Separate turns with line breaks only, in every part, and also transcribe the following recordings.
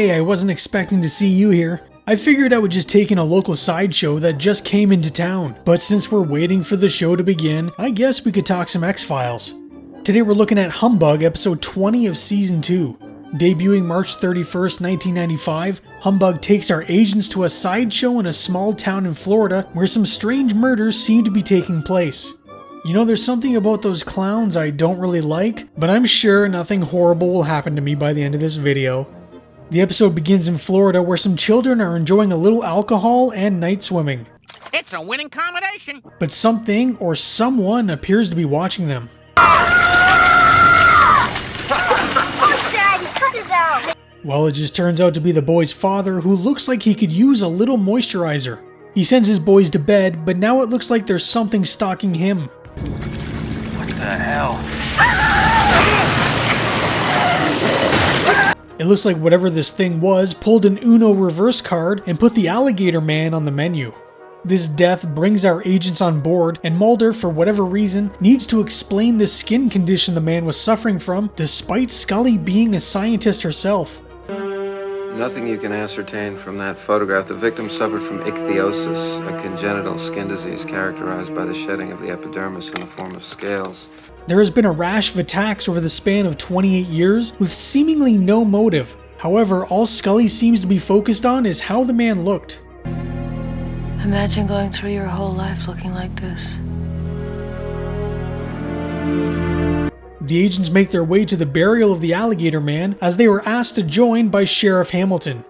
Hey, I wasn't expecting to see you here. I figured I would just take in a local sideshow that just came into town, but since we're waiting for the show to begin, I guess we could talk some X-Files. Today we're looking at Humbug, episode 20 of season 2. Debuting March 31st, 1995, Humbug takes our agents to a sideshow in a small town in Florida where some strange murders seem to be taking place. You know, there's something about those clowns I don't really like, but I'm sure nothing horrible will happen to me by the end of this video. The episode begins in Florida where some children are enjoying a little alcohol and night swimming.
It's a winning combination.
But something or someone appears to be watching them. Well, it just turns out to be the boy's father, who looks like he could use a little moisturizer. He sends his boys to bed, but now it looks like there's something stalking him.
What the hell?
It looks like whatever this thing was pulled an Uno reverse card and put the alligator man on the menu. This death brings our agents on board, and Mulder, for whatever reason, needs to explain the skin condition the man was suffering from, despite Scully being a scientist herself.
Nothing you can ascertain from that photograph. The victim suffered from ichthyosis, a congenital skin disease characterized by the shedding of the epidermis in the form of scales.
There has been a rash of attacks over the span of 28 years with seemingly no motive. However, all Scully seems to be focused on is how the man looked.
Imagine going through your whole life looking like this.
The agents make their way to the burial of the alligator man as they were asked to join by Sheriff Hamilton.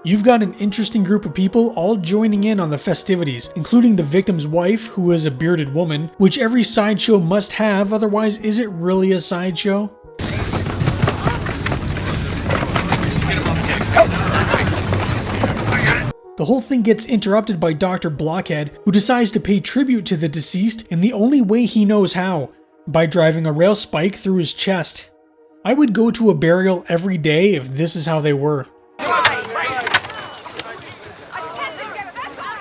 You've got an interesting group of people all joining in on the festivities, including the victim's wife, who is a bearded woman, which every sideshow must have, otherwise is it really a sideshow? The whole thing gets interrupted by Dr. Blockhead, who decides to pay tribute to the deceased in the only way he knows how, by driving a rail spike through his chest. I would go to a burial every day if this is how they were.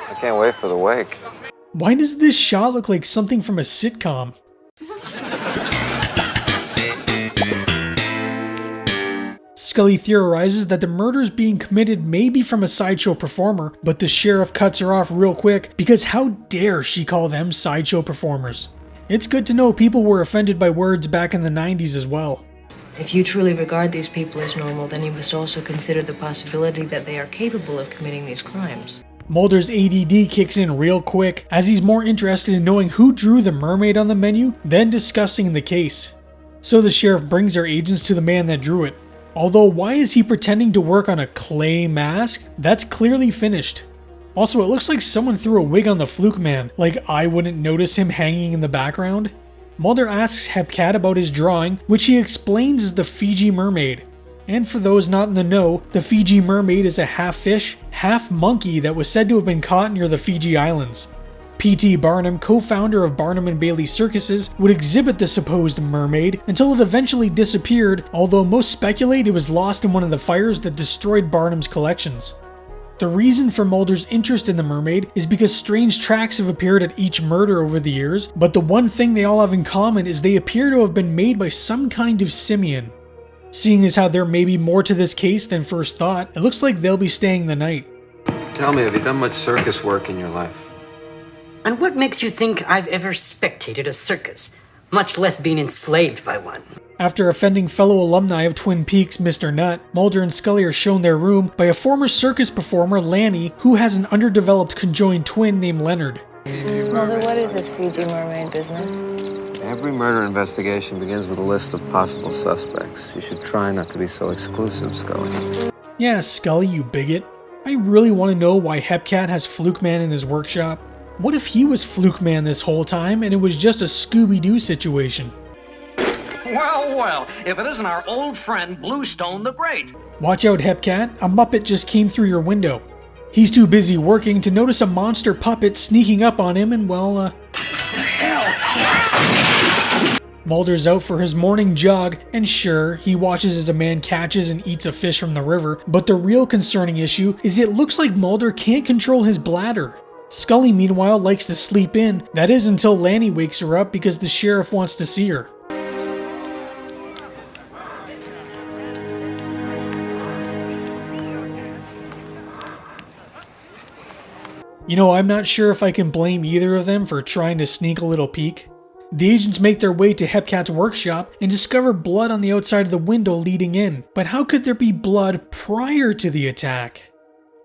I can't wait for the wake.
Why does this shot look like something from a sitcom? Scully theorizes that the murders being committed may be from a sideshow performer, but the sheriff cuts her off real quick because how dare she call them sideshow performers? It's good to know people were offended by words back in the 90s as well.
If you truly regard these people as normal, then you must also consider the possibility that they are capable of committing these crimes.
Mulder's ADD kicks in real quick as he's more interested in knowing who drew the mermaid on the menu than discussing the case. So the sheriff brings our agents to the man that drew it. Although why is he pretending to work on a clay mask? That's clearly finished. Also, it looks like someone threw a wig on the Fluke Man, like I wouldn't notice him hanging in the background. Mulder asks Hepcat about his drawing, which he explains is the Fiji mermaid. And for those not in the know, the Fiji mermaid is a half fish, half monkey that was said to have been caught near the Fiji Islands. P.T. Barnum, co-founder of Barnum and Bailey Circuses, would exhibit the supposed mermaid until it eventually disappeared, although most speculate it was lost in one of the fires that destroyed Barnum's collections. The reason for Mulder's interest in the mermaid is because strange tracks have appeared at each murder over the years, but the one thing they all have in common is they appear to have been made by some kind of simian. Seeing as how there may be more to this case than first thought, it looks like they'll be staying the night.
Tell me, have you done much circus work in your life?
And what makes you think I've ever spectated a circus, much less been enslaved by one?
After offending fellow alumni of Twin Peaks, Mr. Nutt, Mulder and Scully are shown their room by a former circus performer, Lanny, who has an underdeveloped conjoined twin named Leonard.
Mulder, what is this Fiji mermaid business?
Every murder investigation begins with a list of possible suspects. You should try not to be so exclusive, Scully.
Yeah, Scully, you bigot. I really want to know why Hepcat has Fluke Man in his workshop. What if he was Fluke Man this whole time and it was just a Scooby-Doo situation?
Well, well, if it isn't our old friend Bluestone the Great.
Watch out, Hepcat, a Muppet just came through your window. He's too busy working to notice a monster puppet sneaking up on him and, well, Mulder's out for his morning jog, and sure, he watches as a man catches and eats a fish from the river, but the real concerning issue is it looks like Mulder can't control his bladder. Scully, meanwhile, likes to sleep in. That is until Lanny wakes her up because the sheriff wants to see her. You know, I'm not sure if I can blame either of them for trying to sneak a little peek. The agents make their way to Hepcat's workshop and discover blood on the outside of the window leading in, but how could there be blood prior to the attack?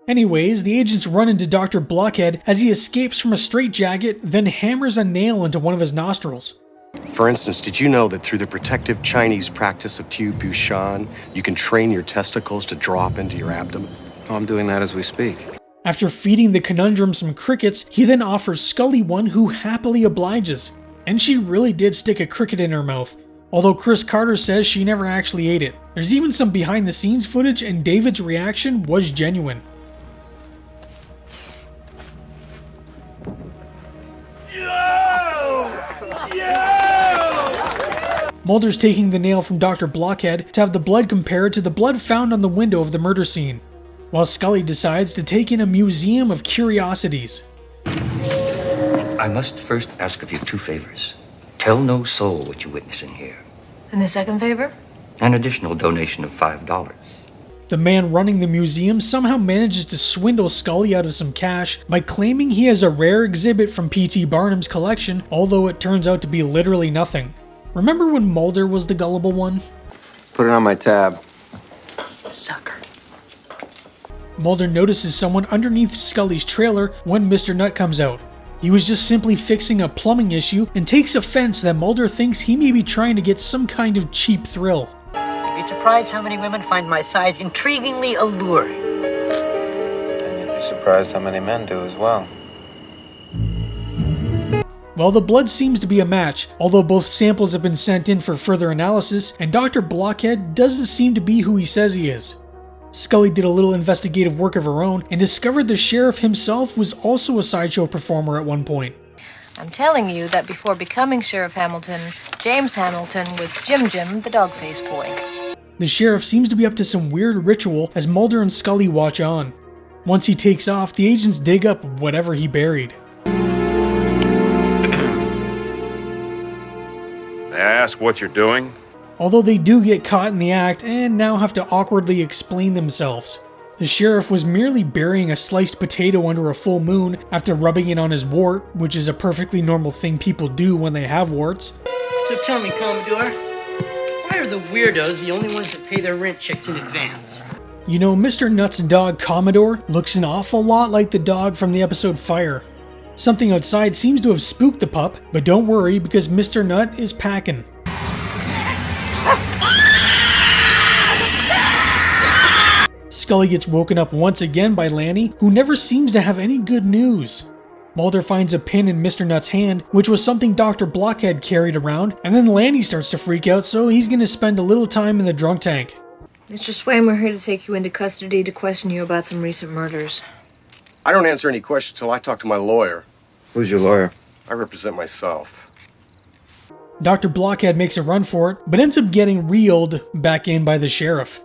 Anyways, the agents run into Dr. Blockhead as he escapes from a straitjacket, then hammers a nail into one of his nostrils.
For instance, did you know that through the protective Chinese practice of Tu Bushan, you can train your testicles to drop into your abdomen?
Oh, I'm doing that as we speak.
After feeding the conundrum some crickets, he then offers Scully one, who happily obliges. And she really did stick a cricket in her mouth, although Chris Carter says she never actually ate it. There's even some behind the scenes footage and David's reaction was genuine. Mulder's taking the nail from Dr. Blockhead to have the blood compared to the blood found on the window of the murder scene, while Scully decides to take in a museum of curiosities.
I must first ask of you 2 favors. Tell no soul what you witness in here.
And the second favor?
An additional donation of $5.
The man running the museum somehow manages to swindle Scully out of some cash by claiming he has a rare exhibit from P.T. Barnum's collection, although it turns out to be literally nothing. Remember when Mulder was the gullible one?
Put it on my tab.
Sucker.
Mulder notices someone underneath Scully's trailer when Mr. Nut comes out. He was just simply fixing a plumbing issue and takes offense that Mulder thinks he may be trying to get some kind of cheap thrill.
You'd be surprised how many women find my size intriguingly alluring.
And you'd be surprised how many men do as well.
Well, the blood seems to be a match, although both samples have been sent in for further analysis, and Dr. Blockhead doesn't seem to be who he says he is. Scully did a little investigative work of her own and discovered the sheriff himself was also a sideshow performer at one point.
I'm telling you that before becoming Sheriff Hamilton, James Hamilton was Jim Jim, the dog-faced boy.
The sheriff seems to be up to some weird ritual as Mulder and Scully watch on. Once he takes off, the agents dig up whatever he buried.
May I ask what you're doing?
Although they do get caught in the act and now have to awkwardly explain themselves. The sheriff was merely burying a sliced potato under a full moon after rubbing it on his wart, which is a perfectly normal thing people do when they have warts.
So tell me, Commodore, why are the weirdos the only ones that pay their rent checks in advance?
You know, Mr. Nut's dog Commodore looks an awful lot like the dog from the episode Fire. Something outside seems to have spooked the pup, but don't worry because Mr. Nut is packing. Scully gets woken up once again by Lanny, who never seems to have any good news. Mulder finds a pin in Mr. Nut's hand, which was something Dr. Blockhead carried around, and then Lanny starts to freak out, so he's going to spend a little time in the drunk tank.
Mr. Swain, we're here to take you into custody to question you about some recent murders.
I don't answer any questions till I talk to my lawyer.
Who's your lawyer?
I represent myself.
Dr. Blockhead makes a run for it, but ends up getting reeled back in by the sheriff.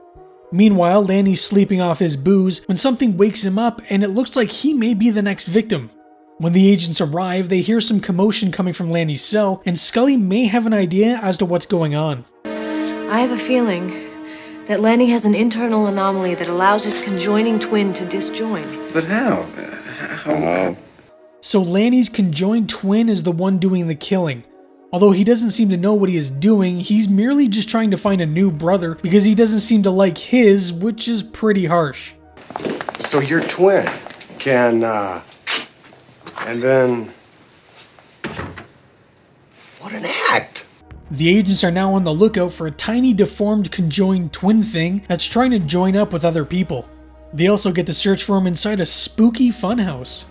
Meanwhile, Lanny's sleeping off his booze when something wakes him up and it looks like he may be the next victim. When the agents arrive, they hear some commotion coming from Lanny's cell, and Scully may have an idea as to what's going on.
I have a feeling that Lanny has an internal anomaly that allows his conjoining twin to disjoin.
But how?
So Lanny's conjoined twin is the one doing the killing. Although he doesn't seem to know what he is doing, he's merely just trying to find a new brother because he doesn't seem to like his, which is pretty harsh.
So your twin can, and then... What an act!
The agents are now on the lookout for a tiny deformed conjoined twin thing that's trying to join up with other people. They also get to search for him inside a spooky funhouse.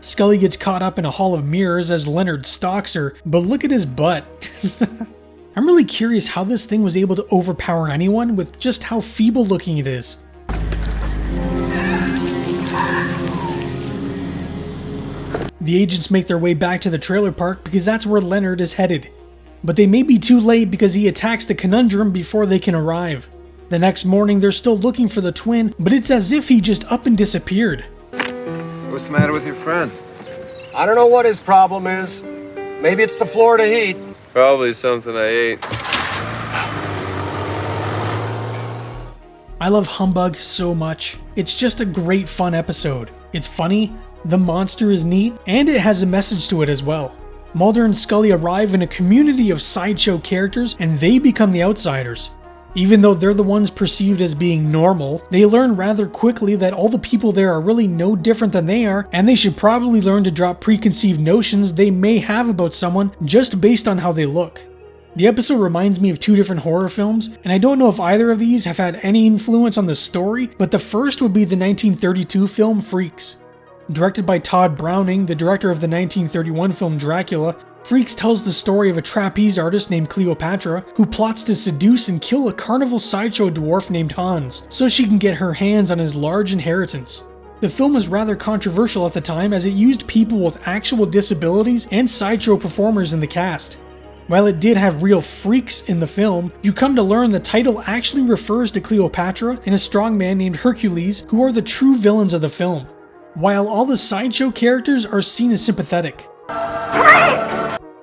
Scully gets caught up in a hall of mirrors as Leonard stalks her, but look at his butt. I'm really curious how this thing was able to overpower anyone with just how feeble looking it is. The agents make their way back to the trailer park because that's where Leonard is headed. But they may be too late because he attacks the conundrum before they can arrive. The next morning they're still looking for the twin, but it's as if he just up and disappeared.
What's the matter with your friend?
I don't know what his problem is. Maybe it's the Florida heat.
Probably something I ate.
love Humbug so much. It's just a great fun episode. It's funny, the monster is neat, and it has a message to it as well. Mulder and Scully arrive in a community of Sideshow characters and they become the outsiders. Even though they're the ones perceived as being normal, they learn rather quickly that all the people there are really no different than they are, and they should probably learn to drop preconceived notions they may have about someone just based on how they look. The episode reminds me of two different horror films, and I don't know if either of these have had any influence on the story, but the first would be the 1932 film Freaks. Directed by Todd Browning, the director of the 1931 film Dracula, Freaks tells the story of a trapeze artist named Cleopatra who plots to seduce and kill a carnival sideshow dwarf named Hans so she can get her hands on his large inheritance. The film was rather controversial at the time as it used people with actual disabilities and sideshow performers in the cast. While it did have real freaks in the film, you come to learn the title actually refers to Cleopatra and a strongman named Hercules, who are the true villains of the film, while all the sideshow characters are seen as sympathetic.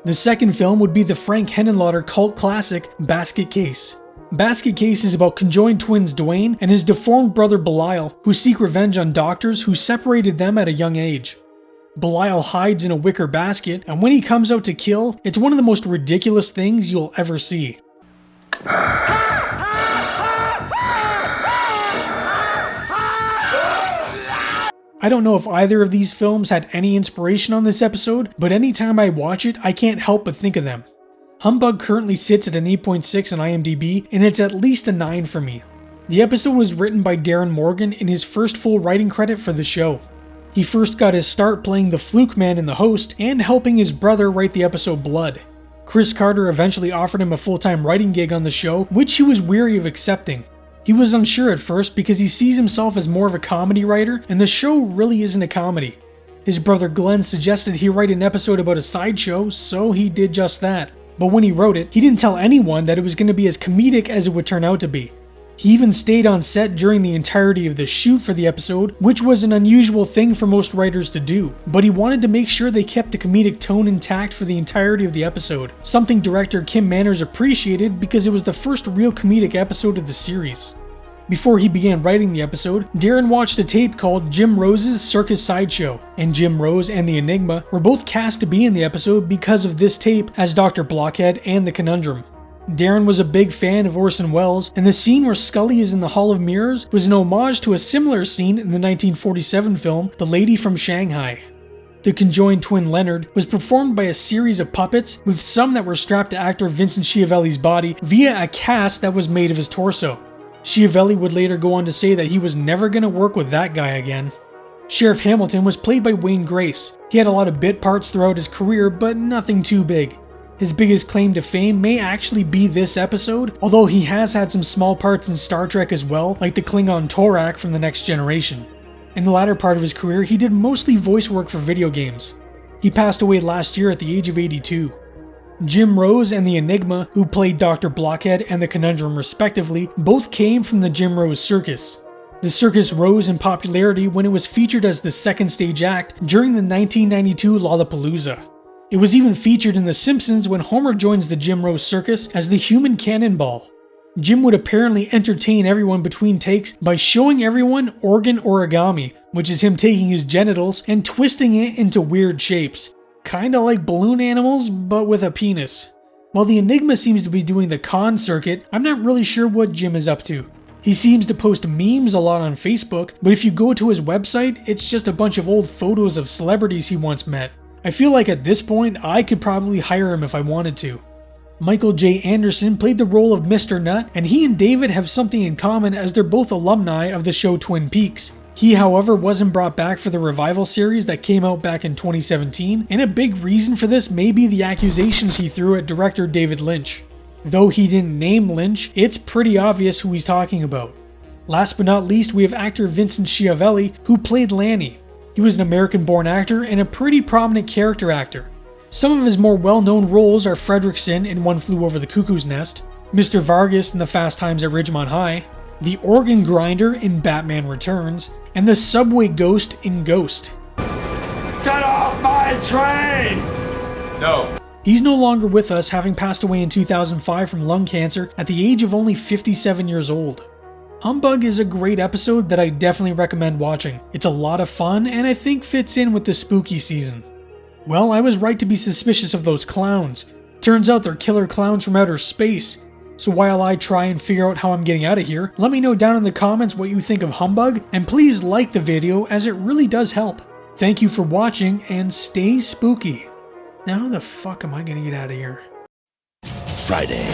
The second film would be the Frank Henenlotter cult classic Basket Case. Basket Case is about conjoined twins Dwayne and his deformed brother Belial, who seek revenge on doctors who separated them at a young age. Belial hides in a wicker basket, and when he comes out to kill, it's one of the most ridiculous things you'll ever see. I don't know if either of these films had any inspiration on this episode, but anytime I watch it, I can't help but think of them. Humbug currently sits at an 8.6 on IMDb, and it's at least a 9 for me. The episode was written by Darren Morgan in his first full writing credit for the show. He first got his start playing the Fluke Man in The Host and helping his brother write the episode Blood. Chris Carter eventually offered him a full-time writing gig on the show, which he was weary of accepting. He was unsure at first because he sees himself as more of a comedy writer, and the show really isn't a comedy. His brother Glenn suggested he write an episode about a sideshow, so he did just that. But when he wrote it, he didn't tell anyone that it was going to be as comedic as it would turn out to be. He even stayed on set during the entirety of the shoot for the episode, which was an unusual thing for most writers to do, but he wanted to make sure they kept the comedic tone intact for the entirety of the episode, something director Kim Manners appreciated because it was the first real comedic episode of the series. Before he began writing the episode, Darren watched a tape called Jim Rose's Circus Sideshow, and Jim Rose and the Enigma were both cast to be in the episode because of this tape as Dr. Blockhead and the Conundrum. Darren was a big fan of Orson Welles, and the scene where Scully is in the Hall of Mirrors was an homage to a similar scene in the 1947 film The Lady from Shanghai. The conjoined twin Leonard was performed by a series of puppets, with some that were strapped to actor Vincent Schiavelli's body via a cast that was made of his torso. Schiavelli would later go on to say that he was never going to work with that guy again. Sheriff Hamilton was played by Wayne Grace. He had a lot of bit parts throughout his career, but nothing too big. His biggest claim to fame may actually be this episode, although he has had some small parts in Star Trek as well, like the Klingon Torak from The Next Generation. In the latter part of his career, he did mostly voice work for video games. He passed away last year at the age of 82. Jim Rose and the Enigma, who played Dr. Blockhead and the Conundrum respectively, both came from the Jim Rose Circus. The circus rose in popularity when it was featured as the second stage act during the 1992 Lollapalooza. It was even featured in The Simpsons when Homer joins the Jim Rose Circus as the human cannonball. Jim would apparently entertain everyone between takes by showing everyone organ origami, which is him taking his genitals and twisting it into weird shapes. Kinda like balloon animals, but with a penis. While the Enigma seems to be doing the con circuit, I'm not really sure what Jim is up to. He seems to post memes a lot on Facebook, but if you go to his website, it's just a bunch of old photos of celebrities he once met. I feel like at this point, I could probably hire him if I wanted to. Michael J. Anderson played the role of Mr. Nut, and he and David have something in common as they're both alumni of the show Twin Peaks. He, however, wasn't brought back for the revival series that came out back in 2017, and a big reason for this may be the accusations he threw at director David Lynch. Though he didn't name Lynch, it's pretty obvious who he's talking about. Last but not least, we have actor Vincent Schiavelli, who played Lanny. He was an American-born actor and a pretty prominent character actor. Some of his more well-known roles are Fredrickson in One Flew Over the Cuckoo's Nest, Mr. Vargas in The Fast Times at Ridgemont High, the organ grinder in Batman Returns, and the subway ghost in Ghost.
Get off my train! No.
He's no longer with us, having passed away in 2005 from lung cancer at the age of only 57 years old. Humbug is a great episode that I definitely recommend watching. It's a lot of fun and I think fits in with the spooky season. Well, I was right to be suspicious of those clowns. Turns out they're killer clowns from outer space. So while I try and figure out how I'm getting out of here, let me know down in the comments what you think of Humbug, and please like the video as it really does help. Thank you for watching and stay spooky. Now how the fuck am I gonna get out of here?
Friday.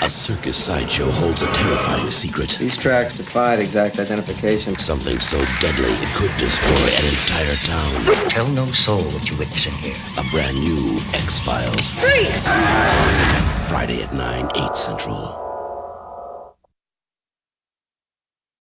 A circus sideshow holds a terrifying secret.
These tracks defied exact identification.
Something so deadly it could destroy an entire town.
Tell no soul what you witness in here.
A brand new X-Files.
Freeze!
Friday at 9, 8 Central.